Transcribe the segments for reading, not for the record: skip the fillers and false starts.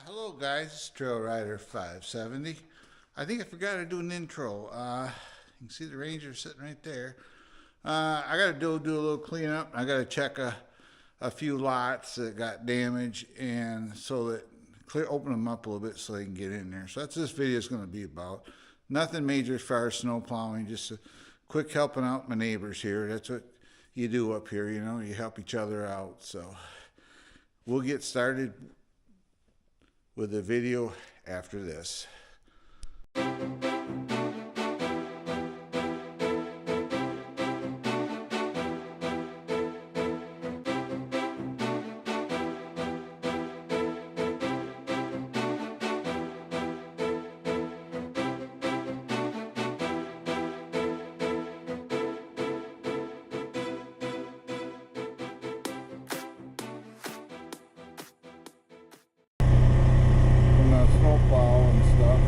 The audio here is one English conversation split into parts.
Hello guys, it's Trail Rider 570. I think I forgot to do an intro. You can see the Ranger sitting right there. I got to do a little cleanup. I got to check a few lots that got damaged, and so that open them up a little bit so they can get in there. So that's what this video is going to be about. Nothing major as far as snow plowing, just a quick helping out my neighbors here. That's what you do up here, you know, you help each other out. So we'll get started with the video after this. Snowplow and stuff.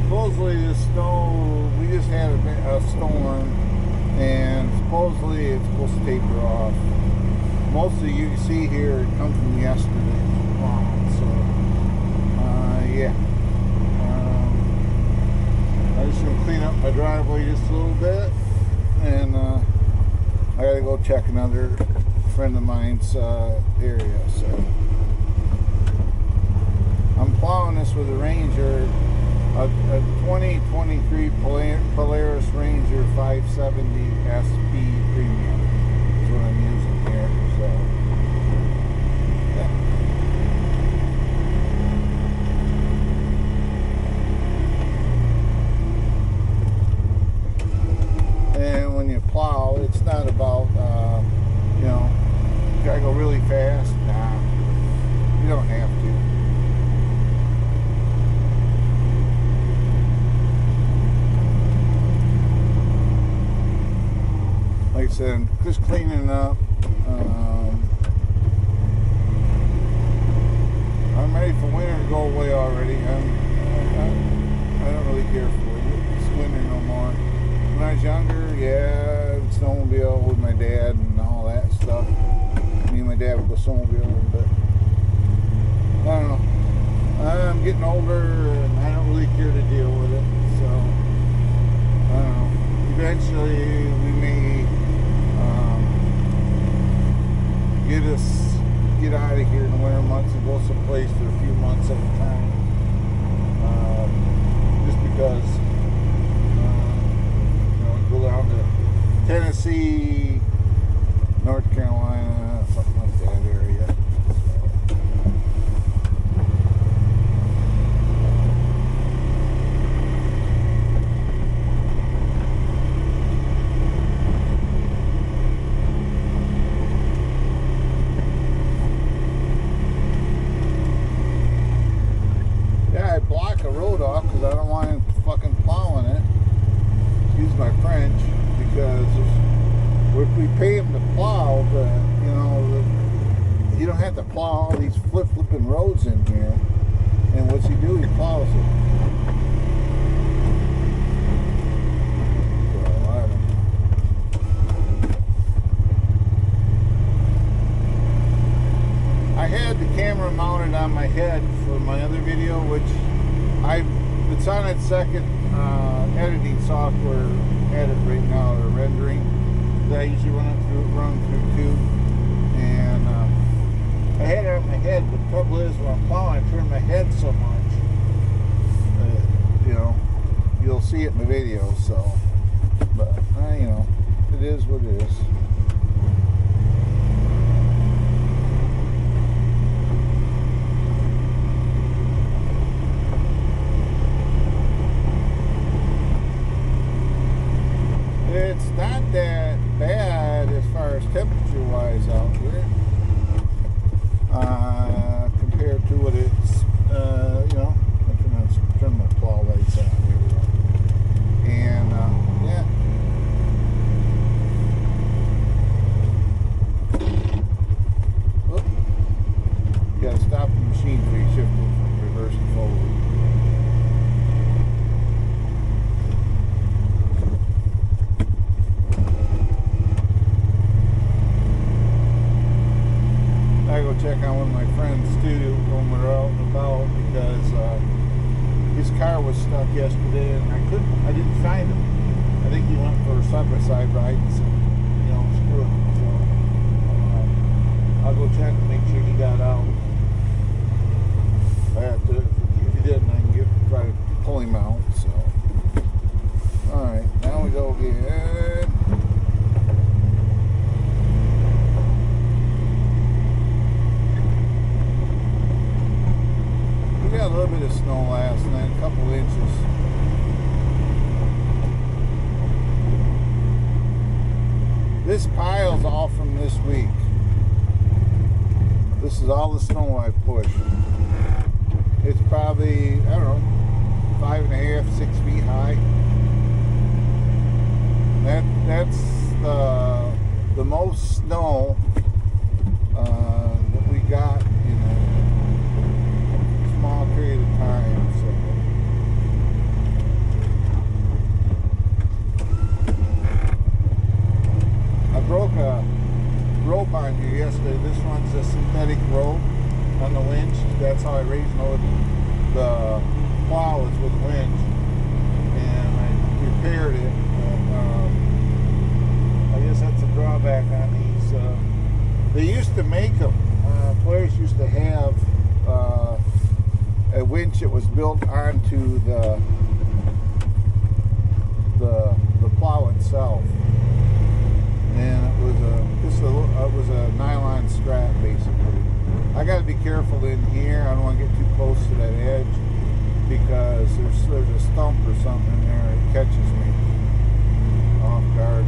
Supposedly the snow, we just had a storm, and supposedly it's supposed to taper off. Mostly you see here it comes from yesterday. So, yeah. I'm just going to clean up my driveway just a little bit. And I got to go check another friend of mine's area. So, I'm plowing this with a Ranger, a 2023 Polaris Ranger 570 SP Premium. That's what I'm using here. So, yeah. And when you plow, it's not about, you know, you gotta go really fast. Nah, you don't have to. Like I said, I'm just cleaning up. I'm ready for winter to go away already. I don't really care for it. It's winter no more. When I was younger, yeah, I would snowmobile with my dad and all that stuff. Me and my dad would go snowmobiling, but I don't know. I'm getting older and I don't really care to deal with it. So, I don't know. Eventually, we may get out of here in the winter months and go someplace for a few months at a time. Just because, you know, go down to Tennessee, North Carolina, something like that area. Because I don't want him fucking plowing it. Excuse my French, because if we pay him to plow, you know, you don't have to plow all these flipping roads in here. And what's he do? He plows it. So, I don't know. I had the camera mounted on my head for my other video, which it's on its second editing software edit right now, or rendering, that I usually run through too. And I had it on my head, but the trouble is when I'm plowing, I turn my head so much that, you know, you'll see it in the video. So, but you know, it is what it is. It's not that bad as far as temperature wise out here, compared to what it's, you know, I'll turn my plow lights on here. And yeah, means we shifted from reverse to forward. I go check on one of my friends too when we're out and about because his car was stuck yesterday and I didn't find him. I think he went for a side-by-side ride and said, you know, screw it. So I'll go check and make sure he got out. I have to, if he didn't, I can try to pull him out. So, all right, now we go again. We got a little bit of snow last night, a couple inches. This pile's all from this week. This is all the snow I've pushed. It's probably, I don't know, 5.5, 6 feet high. That's the most snow that we got in a small period of time. So. I broke a rope on here yesterday. This one's a synthetic rope on the winch. That's how I raise load the plow is with a winch, and I repaired it. But, I guess that's a drawback on these. They used to make them. Polaris used to have a winch that was built onto the plow itself. And it was a nylon strap basically. I got to be careful in here. I don't want to get too close to that edge because there's a stump or something in there. It catches me off guard.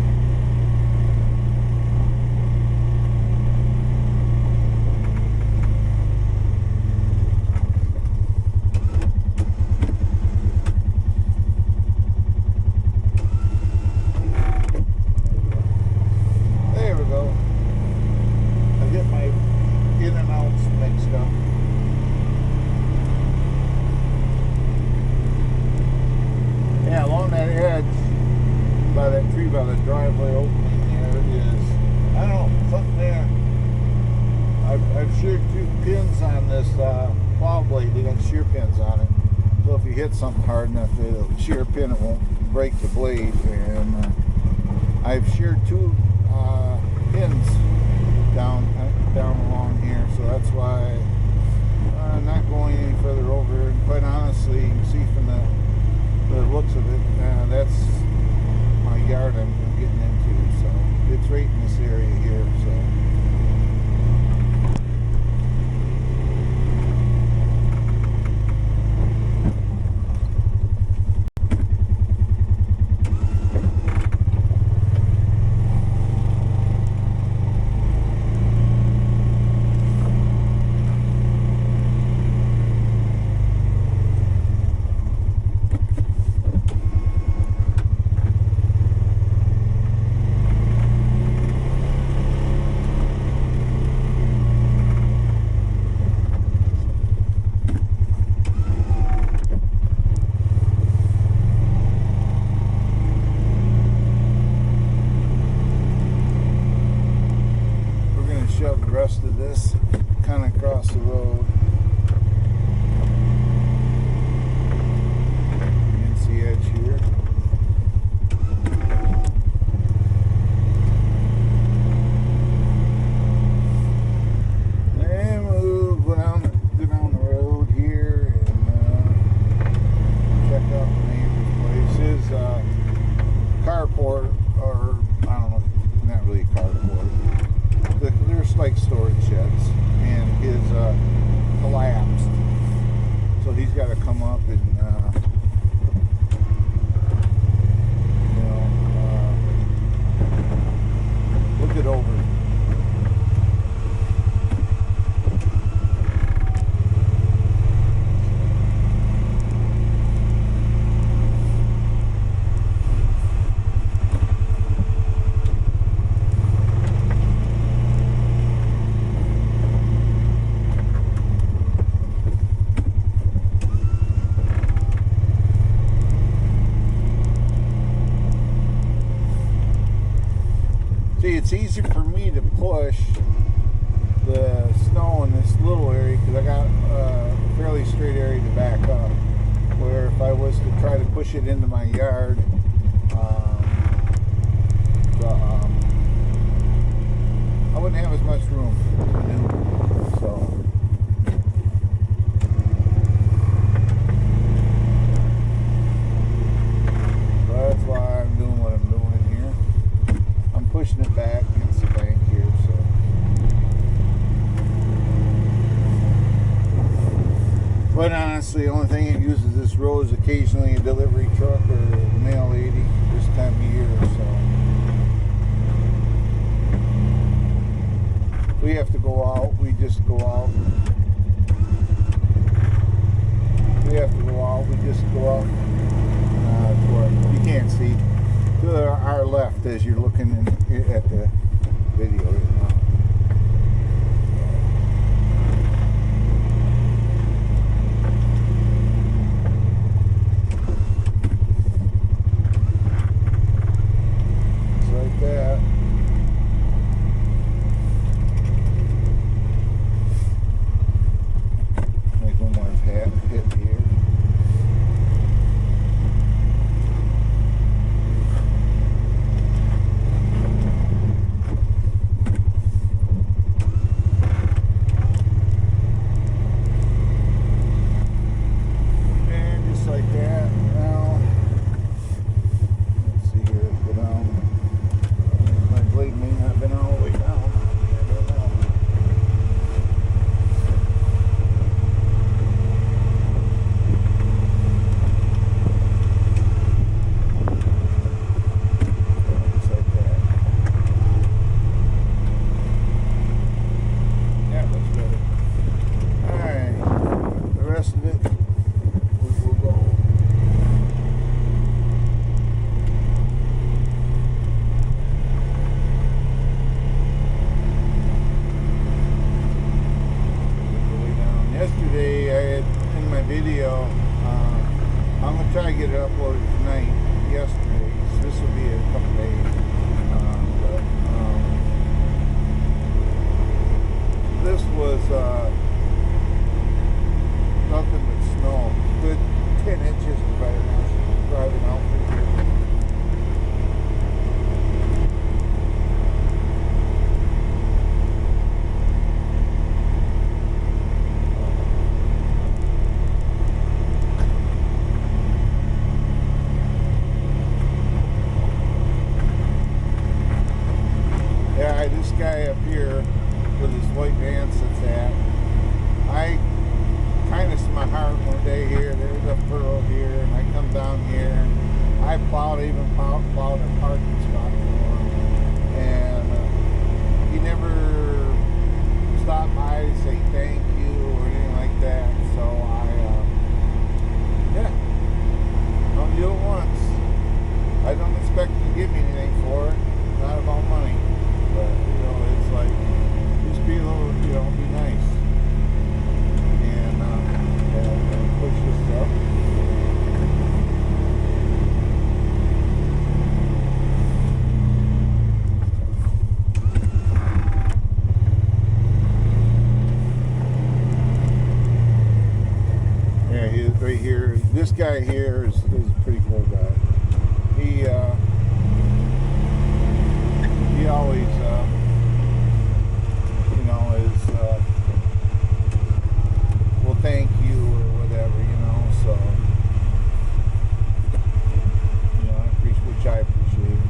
By the driveway opening here is, I don't know, something there. I've sheared 2 pins on this plow blade. They got shear pins on it. So if you hit something hard enough, it'll shear a pin, it won't break the blade. And I've sheared 2 pins down along here, so that's why I'm not going any further over. And quite honestly, you can see from the looks of it, that's my yard I'm getting into, so it's right in this area here. So shove the rest of this kind of across the road against the edge here. And we'll go down the road here and check out the neighbor's place. His carport, or I don't know, not really a carport. There's like storage sheds, and his collapsed, so he's got to come up and look it over. it's easy for me to push the snow in this little area because I got a fairly straight area to back up. Where if I was to try to push it into my yard, I wouldn't have as much room to do. So. That's why I'm doing what I'm doing here. I'm pushing it back against the bank here, so. But honestly, the only thing it uses this road is occasionally a delivery truck or a mail lady this time of year, so. We have to go out, we just go out. We have to go out, we just go out. You can't see to our left as you're looking at the video right now. It's like that. Make one more hit here. Video. I'm going to try to get it uploaded tonight, yesterday, so this will be a couple days. This was nothing but snow. Good 10 inches driving out through here. This guy up here with his white Vance that's at, I kindness to my heart one day here, there's a furrow here, and I come down here and I plowed a parking spot for him, and he never stopped by to say thank you or anything like that, so I'll do it once. I don't expect him to give me anything for it, not about money. But, it's like, just be a little, be nice. And push this stuff. Yeah, he's right here. This guy here is a pretty cool guy. He always, will thank you or whatever, so, I appreciate, which I appreciate.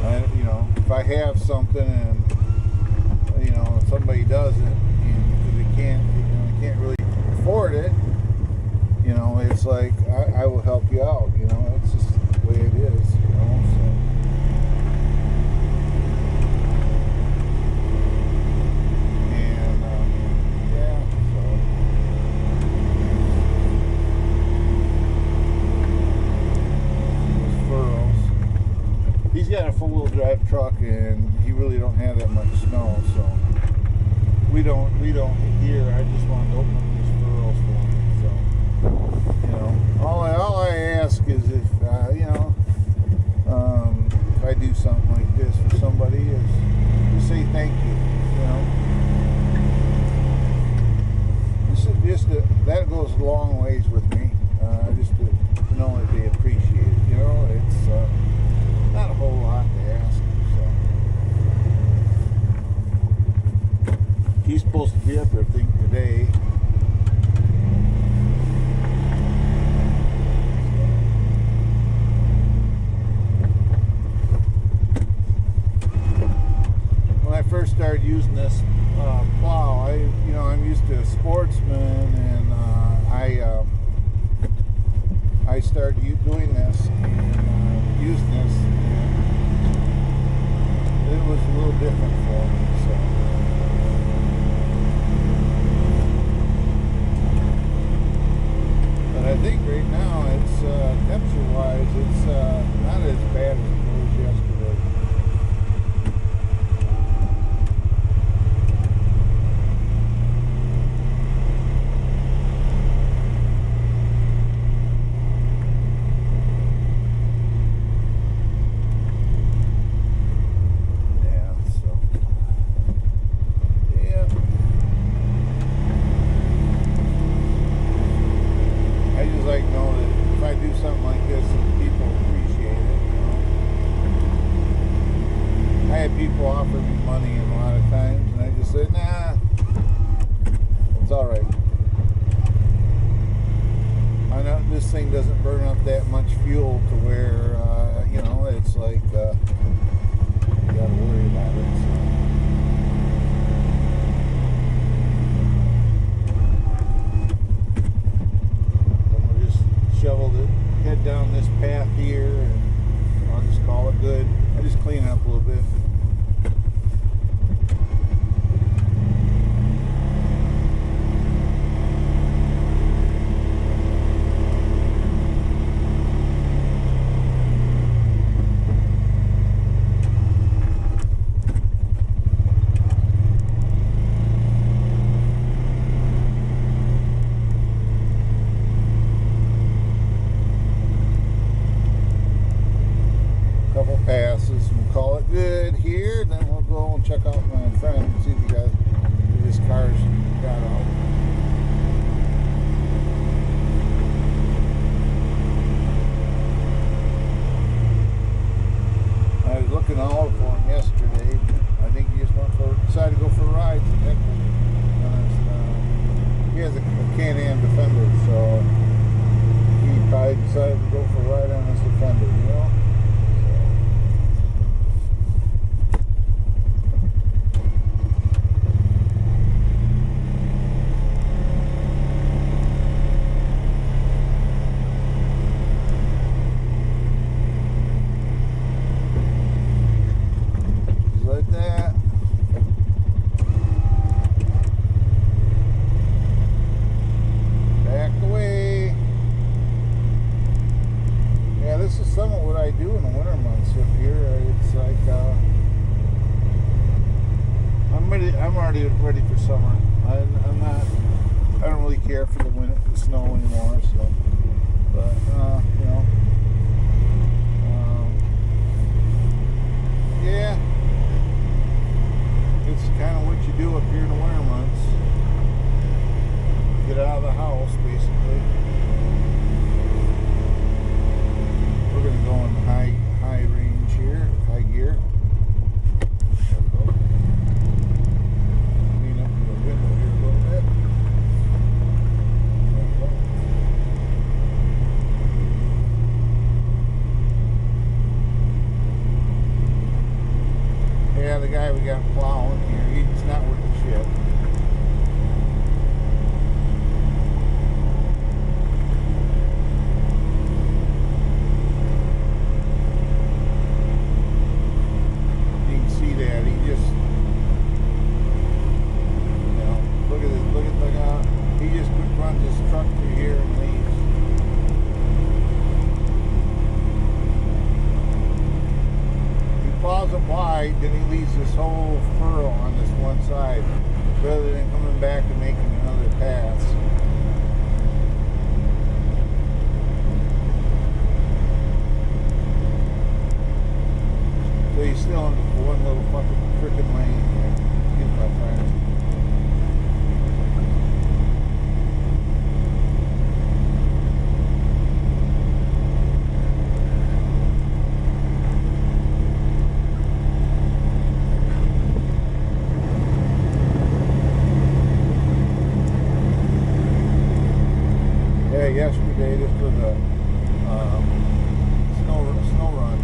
And, if I have something and, somebody doesn't, because they can't really afford it, it's like, I will help you out, it's just the way it is, so. And, so. Those furrows. He's got a four-wheel drive truck, and he really don't have that much snow, so. We don't here, I just wanted to open up these furrows for him, so. All I ask is if, if I do something like this for somebody, is just say thank you. You know, that goes a long ways with me. Just to know that they appreciate it. You know, it's not a whole lot to ask. So he's supposed to be up there, I think, today. When I first started using this plow, I'm used to a Sportsman, and I started doing this and using this, and it was a little different for me. So, but I think right now it's temperature-wise, it's not as bad as it was yesterday. Something like this, people appreciate it. You know? I had people offer me money a lot of times, and I just said, nah, it's all right. I know this thing doesn't burn up that much fuel to where it's like you gotta worry about it. So we'll just shovel it. Head down this path here, and I'll just call it good. I just clean it up a little bit. Passes, we'll call it good here, and then we'll go and check out my friend and see if his car's got out. I was looking all for him yesterday, but I think he just decided to go for a ride. He has a Can-Am Defender, so he probably decided to go for a ride on his Defender, you know? Some of what I do in the winter months up here. It's like I'm already ready for summer. I don't really care for the winter, the snow anymore. So, but yeah, it's kind of what you do up here in the winter months. Get out of the house, basically. We're going to go in the high range here, high gear. There we go. Clean up the window here a little bit. There we go. Yeah, the guy we got plowing here, he's not worth a shit. Wide, then he leaves this whole furrow on this one side rather than coming back and making another pass. So he's still in one little fucking freaking lane here. Excuse my friend. Yeah, yesterday this was a snow run.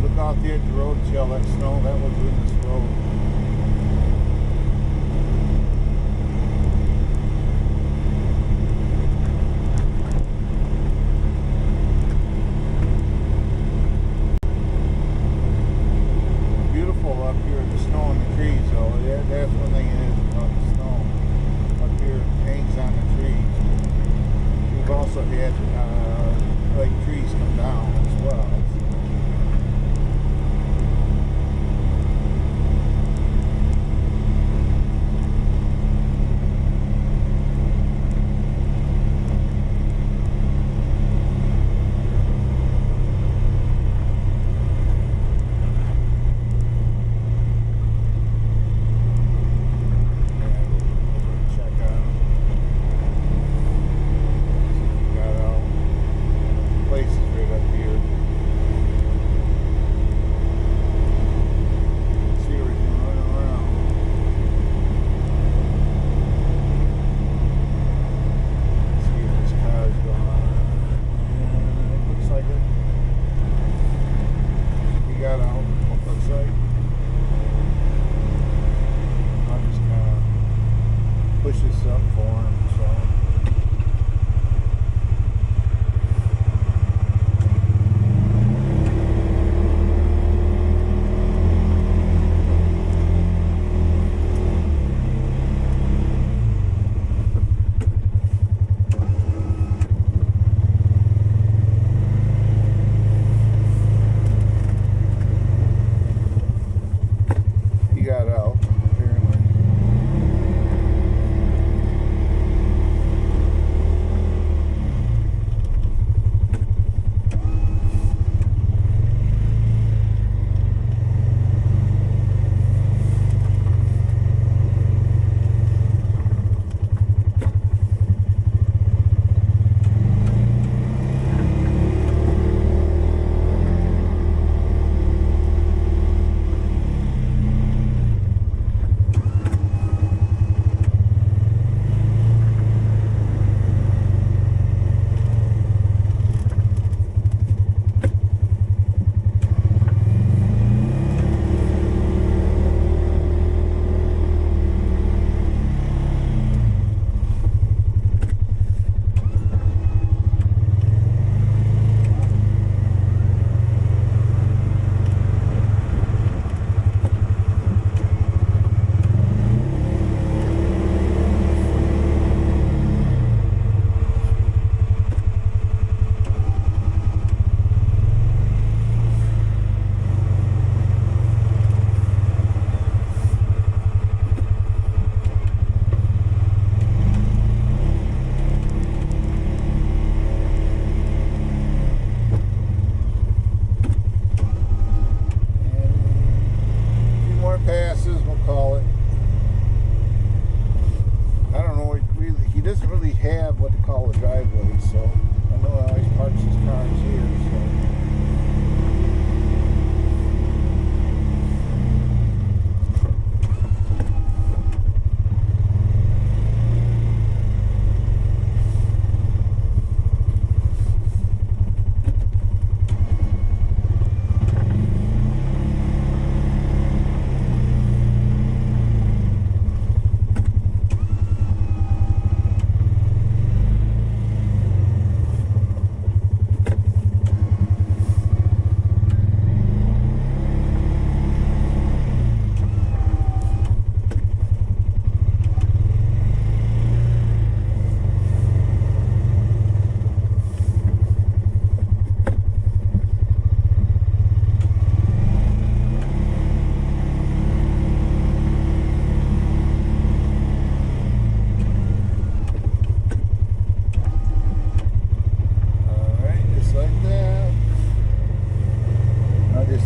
Look out the edge of the road and see all that snow that was in this road. Beautiful up here, the snow and the trees though. Yeah, that's one thing it is about the snow. Up here hangs on the trees. We've also had like trees come down as well.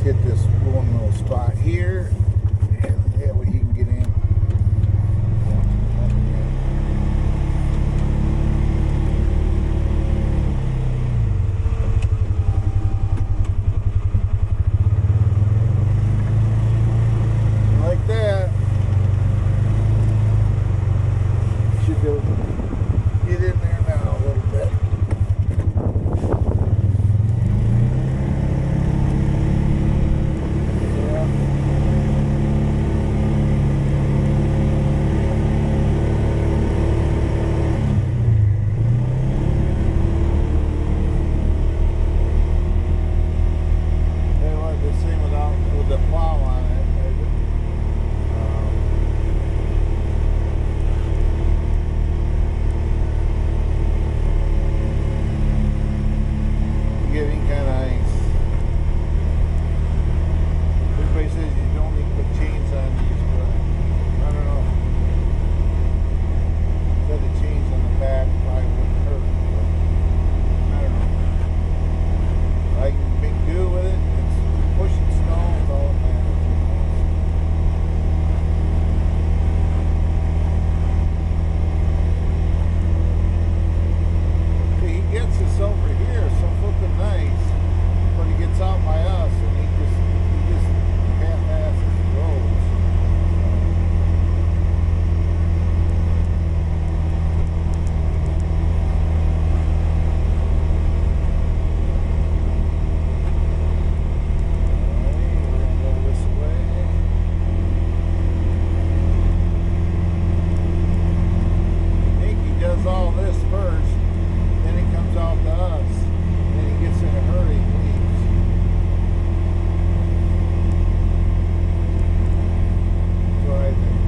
hit this one little spot here, and that way he can get in. Like that. Should be able to get in there now a little bit. With the plow on it. Getting kind of nice. Everybody says you don't need to put chains on these, but I don't know. Said the chains on the back probably wouldn't hurt, but I don't know. I can make do with it. It's pushing snow and all that. He gets us over here so flipping nice, but he gets out by us and he just half-asses the roads. All this first, then he comes out to us, then he gets in a hurry and leaves. So I think.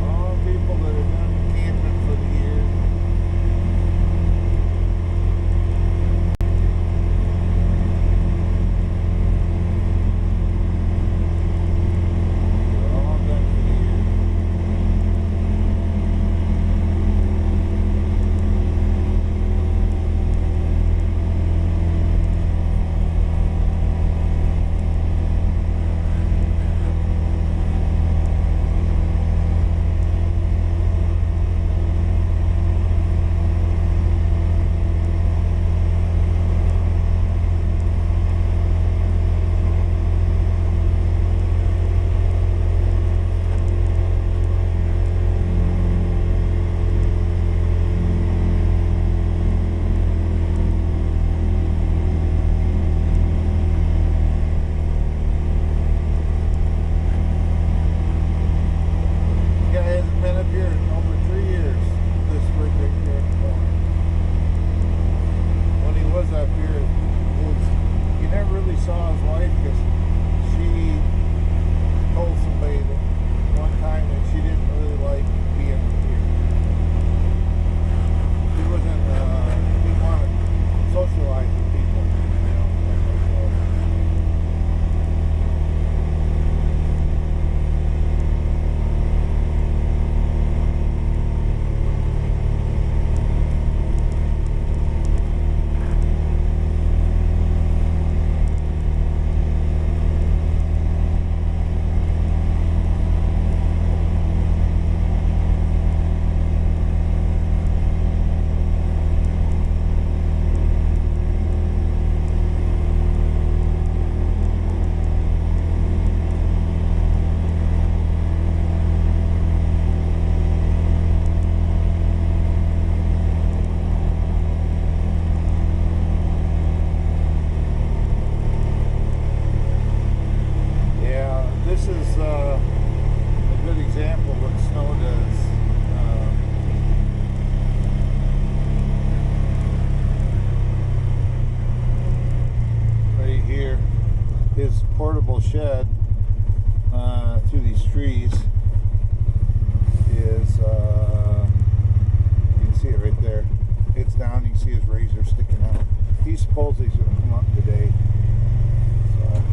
All people that have done camping for the year. Saw his wife because she told somebody that one time that she didn't really like being here. She wasn't, didn't want to socialize with people, you know. This is a good example of what snow does. Right here, his portable shed through these trees is, you can see it right there. It's down, you can see his razor sticking out. He supposedly is going to come up today. So.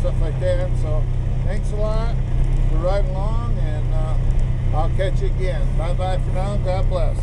stuff like that. So thanks a lot for riding along, and I'll catch you again. Bye bye for now. God bless.